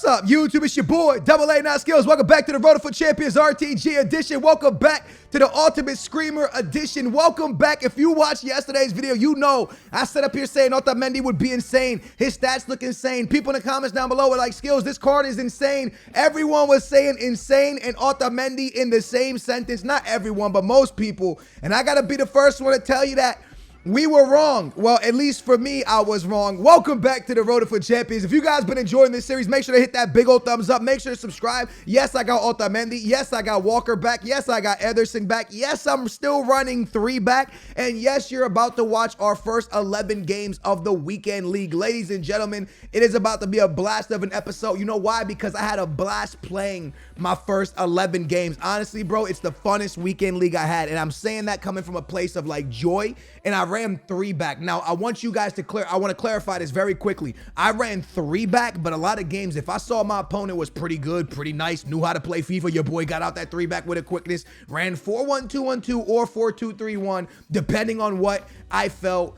What's up, YouTube? It's your boy, Double A 9 Skills. Welcome back to the Road to Foot Champions RTG edition. Welcome back to the Ultimate Screamer edition. Welcome back. If you watched yesterday's video, you know I set up here saying Otamendi would be insane. His stats look insane. People in the comments down below were like, Skills, this card is insane. Everyone was saying insane and Otamendi in the same sentence. Not everyone, but most people. And I got to be the first one to tell you that we were wrong. Well, at least for me, I was wrong. Welcome back to the Road to Foot Champions. If you guys been enjoying this series, make sure to hit that big old thumbs up. Make sure to subscribe. Yes, I got Otamendi. Yes, I got Walker back. Yes, I got Ederson back. Yes, I'm still running 3 back. And yes, you're about to watch our first 11 games of the weekend league. Ladies and gentlemen, it is about to be a blast of an episode. You know why? Because I had a blast playing my first 11 games. Honestly, bro, it's the funnest weekend league I had. And I'm saying that coming from a place of like joy. And I ran 3 back. Now, I want you guys to I want to clarify this very quickly. I ran 3 back, but a lot of games, if I saw my opponent was pretty good, pretty nice, knew how to play FIFA, your boy got out that 3 back with a quickness, ran 4-1-2-1-2 or 4-2-3-1, depending on what I felt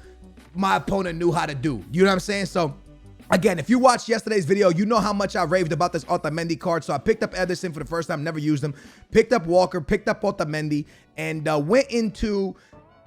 my opponent knew how to do. You know what I'm saying? So, again, if you watched yesterday's video, you know how much I raved about this Otamendi card. So I picked up Ederson for the first time, never used him. Picked up Walker, picked up Otamendi, and went into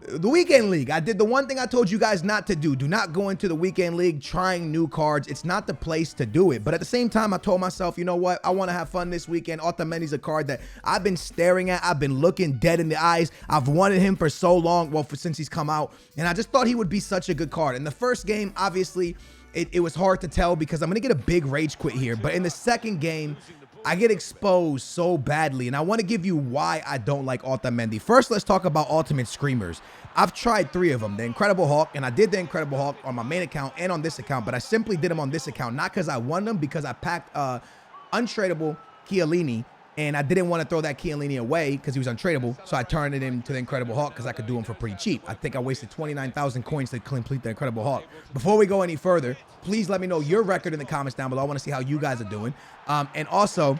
the weekend league. I did the one thing I told you guys not to do. Do not go into the weekend league trying new cards. It's not the place to do it. But at the same time, I told myself, you know what? I want to have fun this weekend. Otamendi's a card that I've been staring at. I've been looking dead in the eyes. I've wanted him for so long. Well, since he's come out. And I just thought he would be such a good card. In the first game, obviously, it was hard to tell because I'm going to get a big rage quit here. But in the second game, I get exposed so badly, and I want to give you why I don't like Otamendi. First, let's talk about Ultimate Screamers. I've tried 3 of them. The Incredible Hulk, and I did the Incredible Hulk on my main account and on this account, but I simply did them on this account, not because I won them, because I packed untradeable Chiellini, and I didn't want to throw that Chiellini away because he was untradeable, so I turned it into the Incredible Hulk because I could do him for pretty cheap. I think I wasted 29,000 coins to complete the Incredible Hulk. Before we go any further, please let me know your record in the comments down below. I want to see how you guys are doing. And also,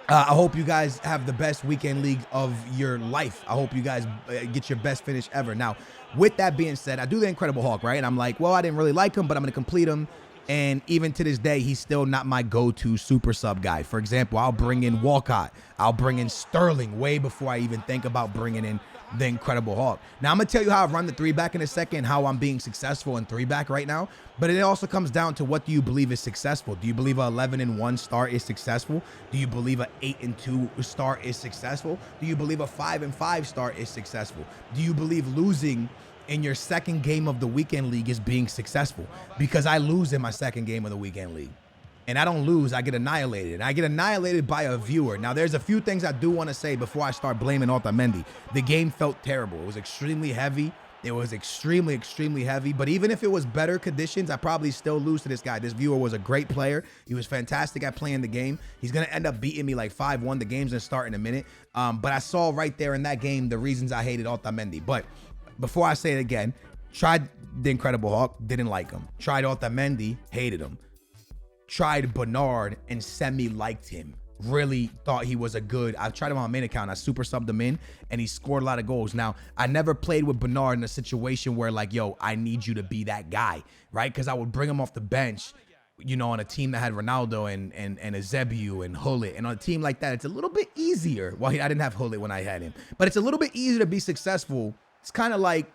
I hope you guys have the best weekend league of your life. I hope you guys get your best finish ever. Now, with that being said, I do the Incredible Hulk, right? And I'm like, well, I didn't really like him, but I'm going to complete him. And even to this day, he's still not my go-to super sub guy. For example, I'll bring in Walcott. I'll bring in Sterling way before I even think about bringing in the Incredible Hulk. Now, I'm going to tell you how I run the 3 back in a second, how I'm being successful in 3 back right now. But it also comes down to, what do you believe is successful? Do you believe a 11-1 start is successful? Do you believe a 8-2 start is successful? Do you believe a 5-5 start is successful? Do you believe losing in your second game of the weekend league is being successful? Because I lose in my second game of the weekend league. And I don't lose, I get annihilated. And I get annihilated by a viewer. Now, there's a few things I do want to say before I start blaming Otamendi. The game felt terrible. It was extremely heavy. It was extremely, extremely heavy. But even if it was better conditions, I probably still lose to this guy. This viewer was a great player. He was fantastic at playing the game. He's going to end up beating me like 5-1. The game's going to start in a minute. But I saw right there in that game the reasons I hated Otamendi. But before I say it again, tried the Incredible Hulk, didn't like him. Tried Otamendi, hated him. Tried Bernard and semi-liked him. Really thought he was a good. I tried him on my main account. I super subbed him in, and he scored a lot of goals. Now, I never played with Bernard in a situation where, like, yo, I need you to be that guy, right? Because I would bring him off the bench, you know, on a team that had Ronaldo and Eusebio and Hullet. And on a team like that, it's a little bit easier. Well, I didn't have Hullet when I had him, but it's a little bit easier to be successful. It's kind of like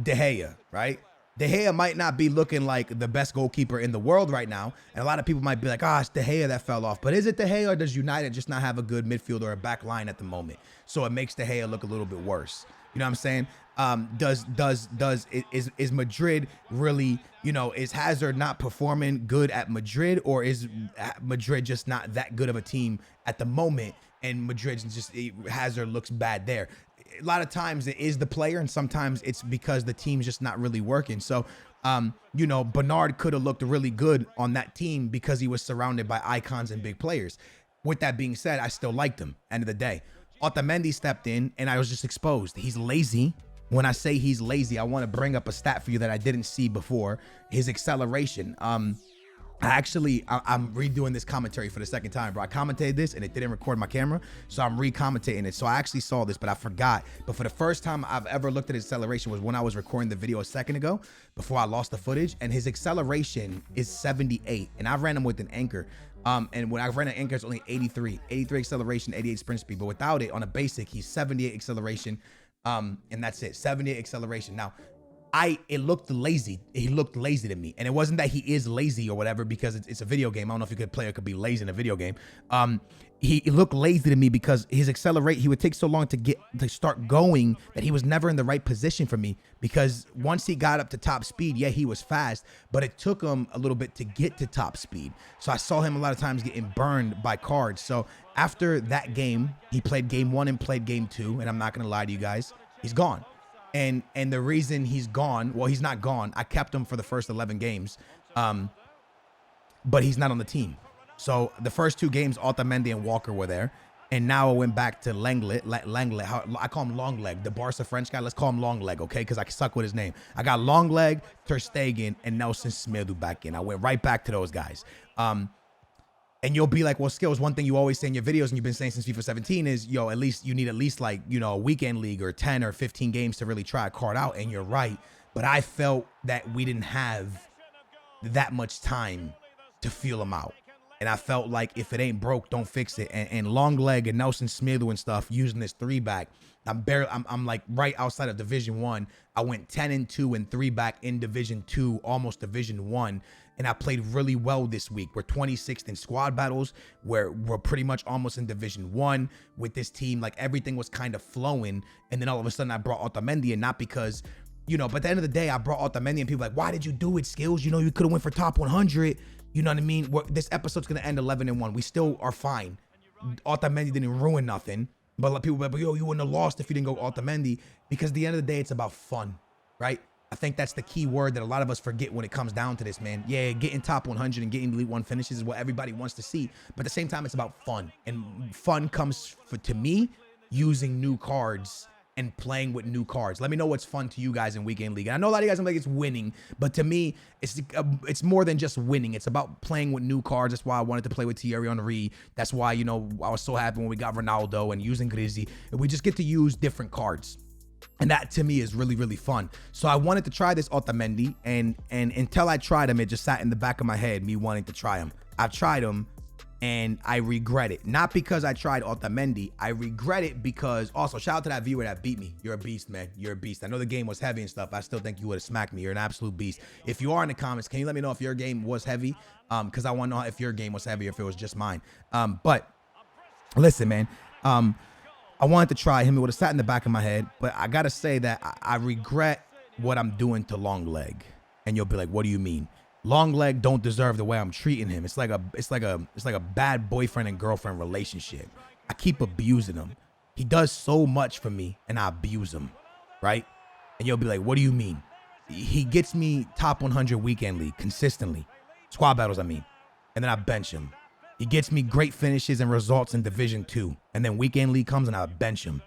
De Gea, right? De Gea might not be looking like the best goalkeeper in the world right now. And a lot of people might be like, it's De Gea that fell off. But is it De Gea, or does United just not have a good midfield or a back line at the moment? So it makes De Gea look a little bit worse. You know what I'm saying? Is Madrid really, you know, is Hazard not performing good at Madrid, or is Madrid just not that good of a team at the moment? And Madrid's just, Hazard looks bad there. A lot of times it is the player, and sometimes it's because the team's just not really working. So, you know, Bernard could have looked really good on that team because he was surrounded by icons and big players. With that being said, I still liked him. End of the day, Otamendi stepped in, and I was just exposed. He's lazy. When I say he's lazy, I want to bring up a stat for you that I didn't see before. His acceleration. I'm redoing this commentary for the second time, bro. I commentated this and it didn't record my camera, so I'm re-commentating it. So I actually saw this, but I forgot. But for the first time I've ever looked at his acceleration was when I was recording the video a second ago before I lost the footage, and his acceleration is 78, and I ran him with an anchor. And when I ran an anchor, it's only 83 acceleration, 88 sprint speed. But without it on a basic, he's 78 acceleration, and that's it, 78 acceleration. Now, it looked lazy. He looked lazy to me. And it wasn't that he is lazy or whatever, because it's a video game. I don't know if you could play or could be lazy in a video game. He looked lazy to me because his he would take so long to start going that he was never in the right position for me, because once he got up to top speed, yeah, he was fast, but it took him a little bit to get to top speed. So I saw him a lot of times getting burned by cards. So after that game, he played game 1 and played game 2. And I'm not going to lie to you guys, he's gone. And the reason he's gone, well, he's not gone. I kept him for the first 11 games, but he's not on the team. So the first 2 games, Otamendi and Walker were there. And now I went back to Lenglet. I call him Long Leg, the Barca French guy. Let's call him Long Leg, okay? Because I suck with his name. I got Long Leg, Ter Stegen, and Nelson Semedo back in. I went right back to those guys. And you'll be like, well, Skills, one thing you always say in your videos, and you've been saying since FIFA 17 is, yo, at least you need like, a weekend league or 10 or 15 games to really try a card out. And you're right. But I felt that we didn't have that much time to feel them out. And I felt like if it ain't broke, don't fix it. And Long Leg and Nelson Semedo and stuff using this 3-back, I'm like right outside of Division 1. I went 10-2 and 3-back in Division 2, almost Division 1. And I played really well this week. We're 26th in squad battles. We're pretty much almost in Division 1 with this team. Like, everything was kind of flowing. And then all of a sudden I brought Otamendi, and not because, but at the end of the day, I brought Otamendi and people like, why did you do it, Skills? You could have went for top 100. You know what I mean? This episode's going to end 11-1. We still are fine. Otamendi didn't ruin nothing. But people were like, yo, you wouldn't have lost if you didn't go Otamendi. Because at the end of the day, it's about fun, right? I think that's the key word that a lot of us forget when it comes down to this, man. Yeah, getting top 100 and getting Elite 1 finishes is what everybody wants to see. But at the same time, it's about fun. And fun comes, to me, using new cards and playing with new cards. Let me know what's fun to you guys in Weekend League. And I know a lot of you guys are like, it's winning. But to me, it's more than just winning. It's about playing with new cards. That's why I wanted to play with Thierry Henry. That's why, I was so happy when we got Ronaldo and using Grizzy. We just get to use different cards. And that, to me, is really, really fun. So I wanted to try this Otamendi, and until I tried him, it just sat in the back of my head, me wanting to try him. I've tried him, and I regret it. Not because I tried Otamendi. I regret it because, also, shout out to that viewer that beat me. You're a beast, man. You're a beast. I know the game was heavy and stuff. I still think you would have smacked me. You're an absolute beast. If you are in the comments, can you let me know if your game was heavy? Because I want to know if your game was heavy or if it was just mine. But listen, man. I wanted to try him. It would have sat in the back of my head, but I gotta say that I regret what I'm doing to Long Leg. And you'll be like, what do you mean? Long Leg don't deserve the way I'm treating him. It's like a bad boyfriend and girlfriend relationship. I keep abusing him. He does so much for me, and I abuse him, right? And you'll be like, what do you mean? He gets me top 100 weekend league consistently. Squad battles, I mean. And then I bench him. He gets me great finishes and results in Division 2. And then weekend league comes and I bench him.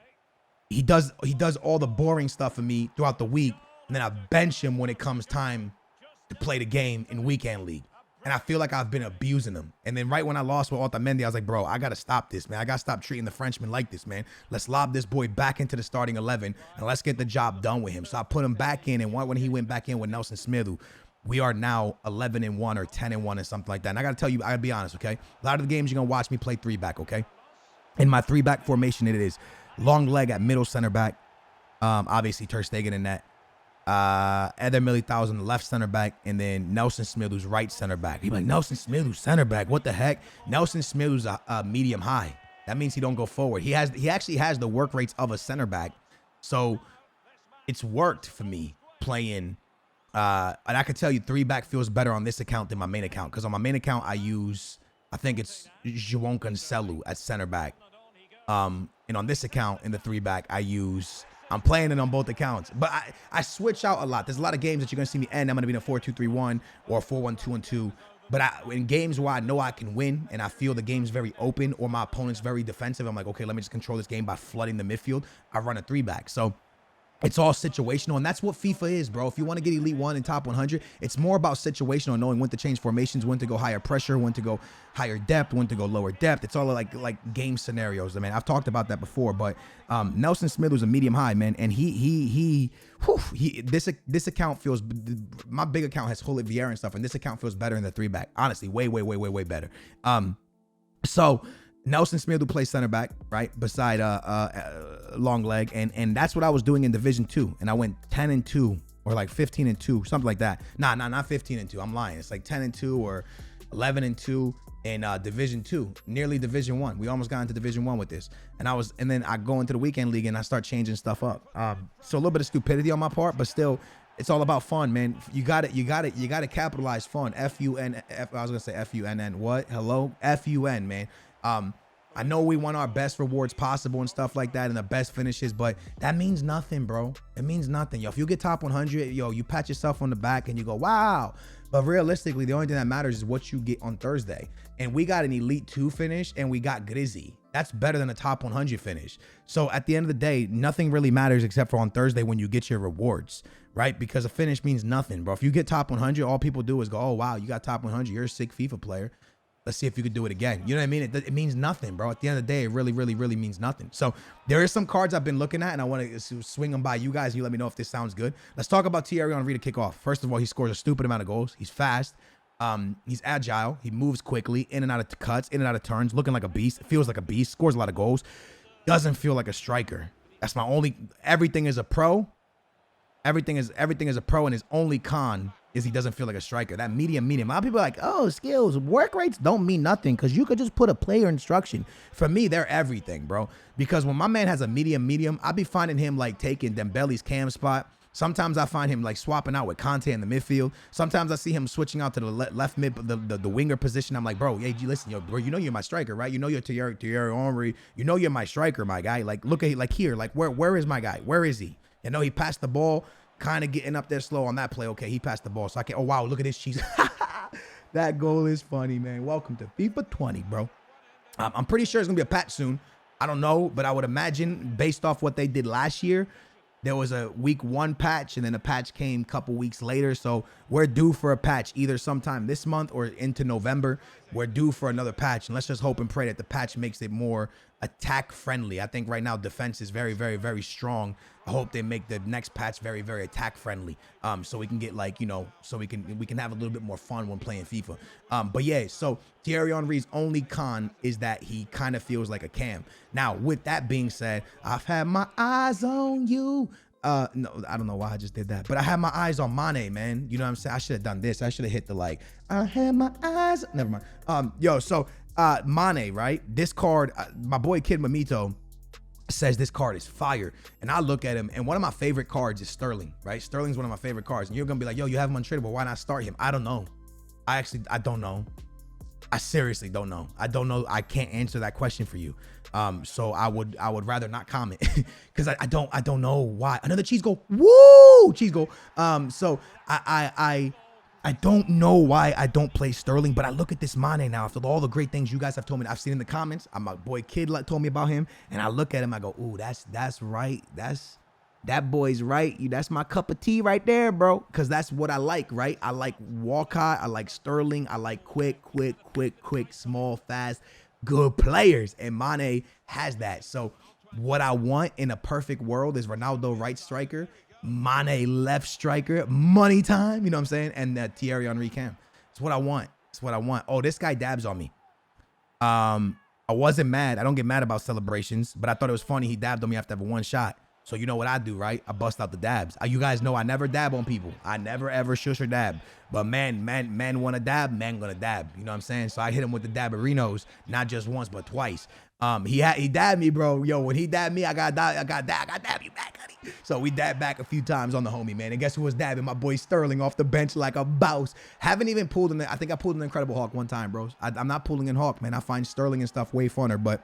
He does all the boring stuff for me throughout the week. And then I bench him when it comes time to play the game in weekend league. And I feel like I've been abusing him. And then right when I lost with Otamendi, I was like, bro, I got to stop this, man. I got to stop treating the Frenchman like this, man. Let's lob this boy back into the starting 11 and let's get the job done with him. So I put him back in. And when he went back in with Nelson Semedo, we are now 11-1 or 10-1 or something like that. And I got to tell you, I got to be honest, okay? A lot of the games you're going to watch me play 3-back, okay? In my 3-back formation, it is Long Leg at middle center back. Obviously, Ter Stegen in that. Eder Militão's in the left center back. And then Nelson Semedo's right center back. You're like, Nelson Semedo's center back? What the heck? Nelson Semedo's a medium high. That means he don't go forward. He actually has the work rates of a center back. So it's worked for me playing. And I could tell you 3-back feels better on this account than my main account. Because on my main account, I think it's João Cancelo at center back. And on this account, in the 3-back, I'm playing it on both accounts. But I switch out a lot. There's a lot of games that you're going to see me end. I'm going to be in a 4-2-3-1 or 4-1-2-1-2. But in games where I know I can win and I feel the game's very open or my opponent's very defensive, I'm like, okay, let me just control this game by flooding the midfield. I run a 3-back. So It's all situational, and that's what FIFA is, bro. If you want to get Elite 1 and top 100, it's more about situational, knowing when to change formations, when to go higher pressure, when to go higher depth, when to go lower depth. It's all like game scenarios, man. I've talked about that before, but Nelson Smith was a medium high, man, and this account feels, my big account has Hullet Vieira and stuff, and this account feels better in the 3-back. Honestly, way better. So Nelson Smith, who plays center back, right, beside long leg, and that's what I was doing in Division 2, and I went 10-2 or like 15-2, something like that. Nah, not 15-2. I'm lying. It's like 10-2 or 11-2 in Division 2, nearly Division 1. We almost got into Division 1 with this, and then I go into the weekend league and I start changing stuff up. So a little bit of stupidity on my part, but still, it's all about fun, man. You got to capitalize fun. F-U-N. I was gonna say F-U-N-N. What? Hello? F-U-N, man. I know we want our best rewards possible and stuff like that and the best finishes, but that means nothing, bro. It means nothing. Yo, if you get top 100, yo, you pat yourself on the back and you go, wow. But realistically, the only thing that matters is what you get on Thursday. And we got an Elite 2 finish and we got Grizzy. That's better than a top 100 finish. So at the end of the day, nothing really matters except for on Thursday when you get your rewards, right? Because a finish means nothing, bro. If you get top 100, all people do is go, oh, wow, you got top 100. You're a sick FIFA player. Let's see if you could do it again. You know what I mean? It means nothing, bro. At the end of the day, it really means nothing. So there is some cards I've been looking at, and I want to swing them by you guys. You let me know if this sounds good. Let's talk about Thierry Henry to kick off. First of all, he scores a stupid amount of goals. He's fast. He's agile. He moves quickly, in and out of cuts, in and out of turns, looking like a beast. Feels like a beast. Scores a lot of goals. Doesn't feel like a striker. That's my only. Everything is a pro. Everything is a pro, and his only con is he doesn't feel like a striker. That medium. A lot of people are like, oh, skills, work rates don't mean nothing because you could just put a player instruction. For me, they're everything, bro. Because when my man has a medium, I be finding him like taking Dembele's cam spot. Sometimes I find him like swapping out with Conte in the midfield. Sometimes I see him switching out to the left mid, the winger position. I'm like, bro, hey, listen, yo, bro, you know you're my striker, right? You know you're Thierry Henry. You know you're my striker, my guy. Like, look at like here, like where is my guy? Where is he? You know he passed the ball. Kind of getting up there slow on that play. Okay, he passed the ball. So I can, oh, wow, look at this cheese. That goal is funny, man. Welcome to FIFA 20, bro. I'm pretty sure it's going to be a patch soon. I don't know, but I would imagine based off what they did last year, there was a week 1 patch, and then a patch came a couple weeks later. So we're due for a patch either sometime this month or into November. We're due for another patch, and let's just hope and pray that the patch makes it more attack friendly. I think right now defense is very strong. I hope they make the next patch very attack friendly, so we can get like, you know, so we can have a little bit more fun when playing FIFA. But yeah, so Thierry Henry's only con is that he kind of feels like a cam. Now, with that being said, I've had my eyes on you. No, I don't know why I just did that, but I had my eyes on Mane, man. You know what I'm saying? I should have done this. I should have hit the like, I had my eyes. Never mind. Yo, so Mane, right? This card, my boy Kid Mamito says this card is fire, and I look at him, and one of my favorite cards is Sterling, right? Sterling's one of my favorite cards, and you're gonna be like, yo, you have him untradeable, why not start him? I don't know. I don't know. I seriously don't know. I don't know. I can't answer that question for you. So I would rather not comment because I don't know why. Another cheese goal. Woo! Cheese goal. So I don't know why I don't play Sterling, but I look at this Mane now after all the great things you guys have told me. I've seen in the comments. My boy Kid told me about him, and I look at him. I go, ooh, that's right. That boy's right. That's my cup of tea right there, bro. Because that's what I like, right? I like Walcott. I like Sterling. I like quick, small, fast, good players. And Mane has that. So what I want in a perfect world is Ronaldo right striker, Mane left striker, money time. You know what I'm saying? And Thierry Henry cam. It's what I want. It's what I want. Oh, this guy dabs on me. I wasn't mad. I don't get mad about celebrations, but I thought it was funny. He dabbed on me after having one shot. So you know what I do, right? I bust out the dabs. You guys know I never dab on people. I never ever shush or dab. But man want to dab, man gonna dab. You know what I'm saying? So I hit him with the daberinos, not just once but twice. He dabbed me, bro. Yo, when he dabbed me, I got dab you back, honey. So we dabbed back a few times on the homie, man. And guess who was dabbing? My boy Sterling off the bench like a boss. Haven't even pulled in. I think I pulled an Incredible Hulk one time, bro. I'm not pulling in Hulk, man. I find Sterling and stuff way funner, but.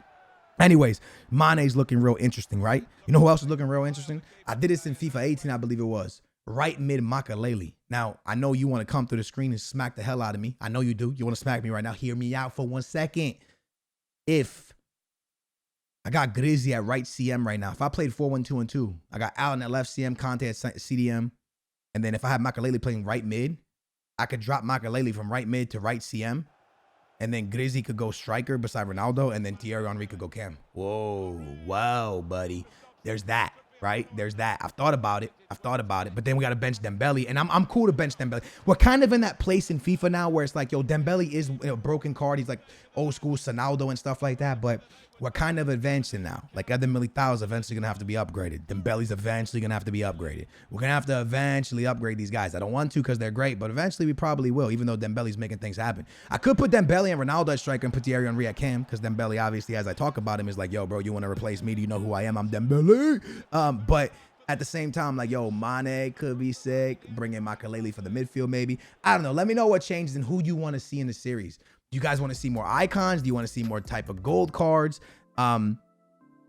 Anyways, Mane's looking real interesting, right? You know who else is looking real interesting? I did this in FIFA 18, I believe it was. Right mid Makaleli. Now, I know you want to come through the screen and smack the hell out of me. I know you do. You want to smack me right now. Hear me out for 1 second. If I got Grizzy at right CM right now. If I played 4-1-2-2, I got Allen at left CM, Conte at CDM. And then if I had Makaleli playing right mid, I could drop Makaleli from right mid to right CM. And then Grizzy could go striker beside Ronaldo. And then Thierry Henry could go cam. Whoa, wow, buddy. There's that, right? There's that. I've thought about it. But then we got to bench Dembele. And I'm cool to bench Dembele. We're kind of in that place in FIFA now where it's like, yo, Dembele is a broken card. He's like old school Sonaldo and stuff like that. But we're kind of advancing now. Like Eden Militao is eventually going to have to be upgraded. Dembele's eventually going to have to be upgraded. We're going to have to eventually upgrade these guys. I don't want to because they're great, but eventually we probably will, even though Dembele's making things happen. I could put Dembele and Ronaldo at striker and put Thierry Henry at cam because Dembele, obviously, as I talk about him, is like, yo, bro, you want to replace me? Do you know who I am? I'm Dembele. But at the same time, like, yo, Mane could be sick. Bring in Makaleli for the midfield, maybe. I don't know. Let me know what changes and who you want to see in the series. Do you guys want to see more icons? Do you want to see more type of gold cards?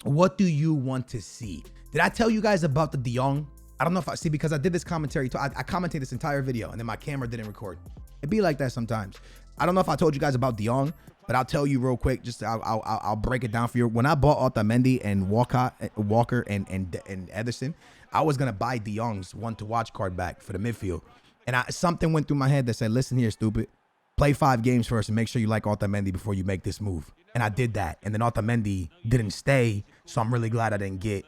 What do you want to see? Did I tell you guys about the De Jong? I don't know if I see, because I did this commentary. I commented this entire video and then my camera didn't record. It'd be like that sometimes. I don't know if I told you guys about De Jong, but I'll tell you real quick. Just I'll break it down for you. When I bought Otamendi and Walker and Ederson, I was gonna buy De Jong's one to watch card back for the midfield, and something went through my head that said, "Listen here, stupid. Play 5 games first and make sure you like Otamendi before you make this move." And I did that. And then Otamendi didn't stay. So I'm really glad I didn't get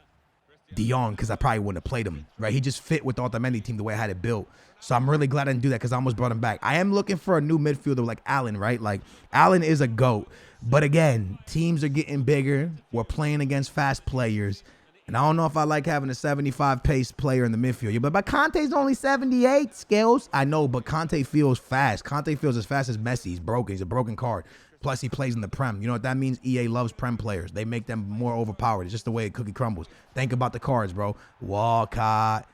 De Jong because I probably wouldn't have played him, right? He just fit with the Otamendi team the way I had it built. So I'm really glad I didn't do that because I almost brought him back. I am looking for a new midfielder like Allen, right? Like Allen is a GOAT. But again, teams are getting bigger. We're playing against fast players. And I don't know if I like having a 75 pace player in the midfield. But Conte's only 78 skills. I know, but Conte feels fast. Conte feels as fast as Messi. He's broken. He's a broken card. Plus, he plays in the Prem. You know what that means? EA loves Prem players. They make them more overpowered. It's just the way a cookie crumbles. Think about the cards, bro. Walcott,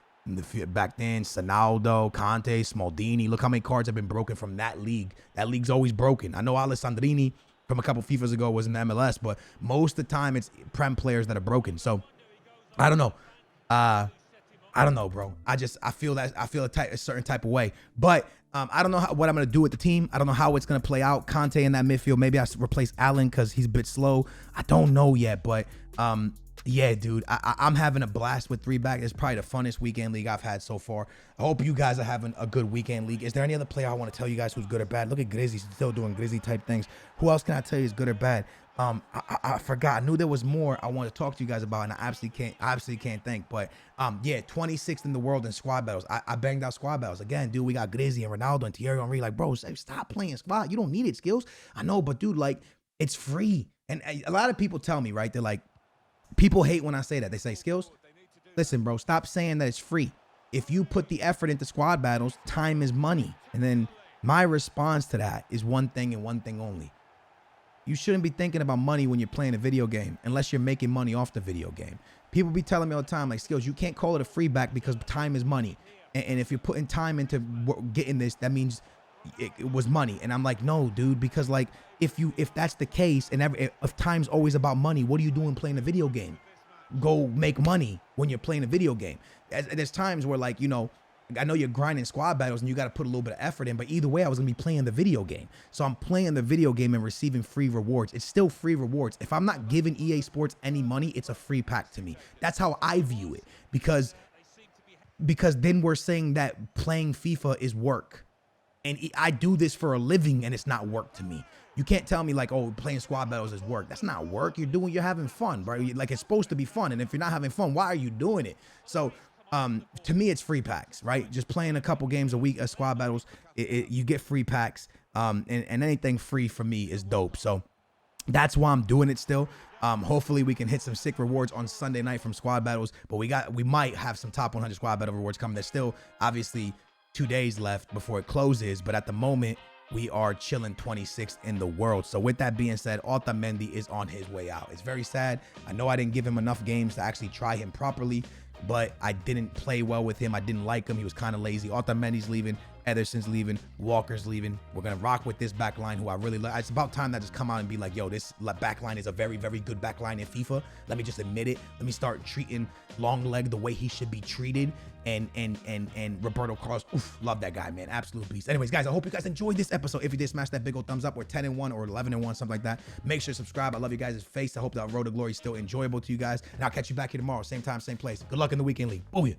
back then, Sonaldo, Conte, Smaldini. Look how many cards have been broken from that league. That league's always broken. I know Alessandrini from a couple FIFAs ago was in the MLS, but most of the time it's Prem players that are broken. So, I don't know. I don't know, bro. I feel a certain type of way. But I don't know what I'm going to do with the team. I don't know how it's going to play out. Conte in that midfield. Maybe I replace Allen because he's a bit slow. I don't know yet. But yeah, dude, I'm having a blast with 3-back. It's probably the funnest weekend league I've had so far. I hope you guys are having a good weekend league. Is there any other player I want to tell you guys who's good or bad? Look at Grizzy still doing Grizzy type things. Who else can I tell you is good or bad? I forgot. I knew there was more I wanted to talk to you guys about, and I absolutely can't think. But yeah, 26th in the world in squad battles. I banged out squad battles again, dude. We got Grizzy and Ronaldo and Thierry Henry. Like, bro, stop playing squad. You don't need it, skills. I know, but dude, like, it's free. And a lot of people tell me, right? They're like, people hate when I say that. They say, skills, listen, bro, stop saying that it's free. If you put the effort into squad battles, time is money. And then my response to that is one thing and one thing only. You shouldn't be thinking about money when you're playing a video game unless you're making money off the video game. People be telling me all the time, like, skills, you can't call it a free back because time is money. And if you're putting time into getting this, that means it was money. And I'm like, no, dude, because like if that's the case and if time's always about money, what are you doing playing a video game? Go make money when you're playing a video game. There's times where, like, you know, I know you're grinding squad battles and you got to put a little bit of effort in, but either way, I was going to be playing the video game. So I'm playing the video game and receiving free rewards. It's still free rewards. If I'm not giving EA Sports any money, it's a free pack to me. That's how I view it, because then we're saying that playing FIFA is work. And I do this for a living and it's not work to me. You can't tell me like, oh, playing squad battles is work. That's not work. You're having fun, bro. Like, it's supposed to be fun. And if you're not having fun, why are you doing it? So, to me, it's free packs, right? Just playing a couple games a week of squad battles, you get free packs, and anything free for me is dope. So that's why I'm doing it still. Hopefully we can hit some sick rewards on Sunday night from squad battles, but we might have some top 100 squad battle rewards coming. There's still obviously 2 days left before it closes, but at the moment we are chilling 26th in the world. So with that being said, Otamendi is on his way out. It's very sad. I know I didn't give him enough games to actually try him properly, but I didn't play well with him. I didn't like him. He was kind of lazy. Otamendi's leaving. Ederson's leaving. Walker's leaving. We're going to rock with this back line who I really like. It's about time that just come out and be like, yo, this back line is a very, very good back line in FIFA. Let me just admit it. Let me start treating long leg the way he should be treated. And Roberto Carlos, oof, love that guy, man. Absolute beast. Anyways, guys, I hope you guys enjoyed this episode. If you did, smash that big old thumbs up. We're 10-1 or 11-1, something like that. Make sure to subscribe. I love you guys' face. I hope that Road to Glory is still enjoyable to you guys. And I'll catch you back here tomorrow. Same time, same place. Good luck in the weekend league. Booyah.